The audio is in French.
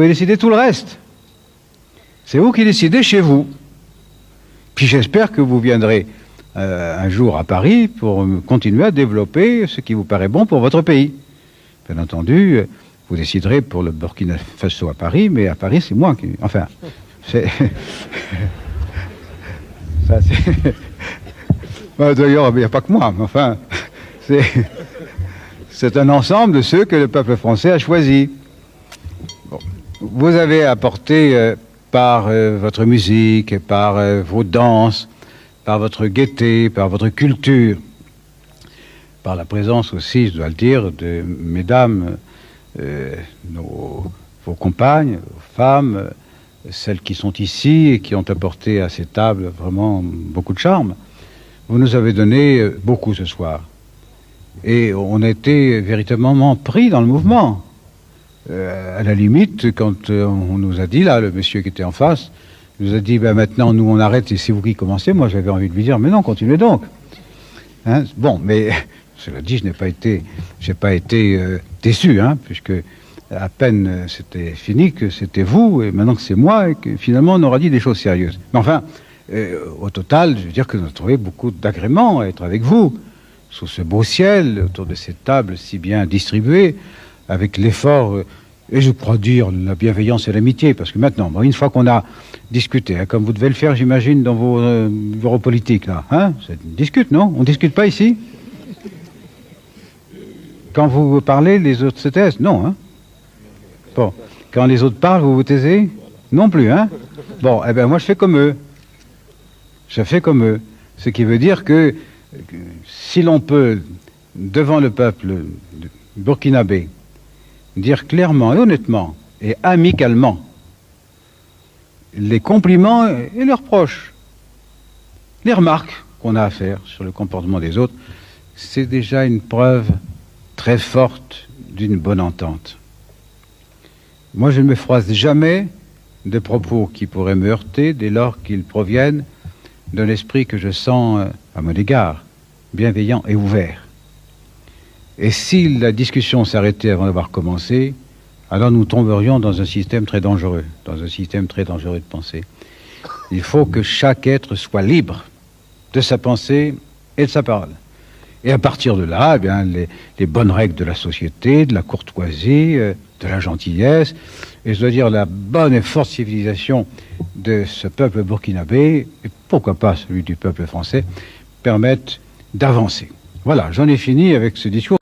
Vous décidez tout le reste. C'est vous qui décidez chez vous. Puis j'espère que vous viendrez un jour à Paris pour continuer à développer ce qui vous paraît bon pour votre pays. Bien entendu, vous déciderez pour le Burkina Faso à Paris, mais à Paris, c'est moi qui... Enfin, c'est... Ça, c'est... D'ailleurs, il n'y a pas que moi, mais enfin, c'est un ensemble de ceux que le peuple français a choisis. Bon. Vous avez apporté par votre musique, par vos danses, par votre gaieté, par votre culture, par la présence aussi, je dois le dire, de mesdames, vos compagnes, vos femmes, celles qui sont ici et qui ont apporté à ces tables vraiment beaucoup de charme. Vous nous avez donné beaucoup ce soir. Et on a été véritablement pris dans le mouvement. À la limite, quand on nous a dit, là, le monsieur qui était en face, nous a dit, ben maintenant, nous, on arrête et c'est vous qui commencez. Moi, j'avais envie de lui dire, mais non, continuez donc. Hein, bon, mais, cela dit, j'ai pas été déçu, hein, puisque à peine c'était fini que c'était vous, et maintenant que c'est moi, et que finalement, on aura dit des choses sérieuses. Mais enfin, au total, je veux dire que nous avons trouvé beaucoup d'agréments à être avec vous, sous ce beau ciel, autour de cette table si bien distribuée, avec l'effort, et je crois dire la bienveillance et l'amitié, parce que maintenant, bon, une fois qu'on a discuté, hein, comme vous devez le faire, j'imagine, dans vos bureaux politiques, là, hein, ça discute, non? On ne discute pas ici? Quand vous parlez, les autres se taisent? Non, hein? Bon, quand les autres parlent, vous vous taisez? Non plus, hein? Bon, eh bien, moi, je fais comme eux. Je fais comme eux. Ce qui veut dire que si l'on peut, devant le peuple burkinabé, dire clairement et honnêtement et amicalement les compliments et leurs proches, les remarques qu'on a à faire sur le comportement des autres, c'est déjà une preuve très forte d'une bonne entente. Moi, je ne me froisse jamais de propos qui pourraient me heurter dès lors qu'ils proviennent d'un esprit que je sens à mon égard, bienveillant et ouvert. Et si la discussion s'arrêtait avant d'avoir commencé, alors nous tomberions dans un système très dangereux, de pensée. Il faut que chaque être soit libre de sa pensée et de sa parole. Et à partir de là, eh bien, les bonnes règles de la société, de la courtoisie, de la gentillesse, et je dois dire la bonne et forte civilisation de ce peuple burkinabé, et pourquoi pas celui du peuple français, permettent d'avancer. Voilà, j'en ai fini avec ce discours.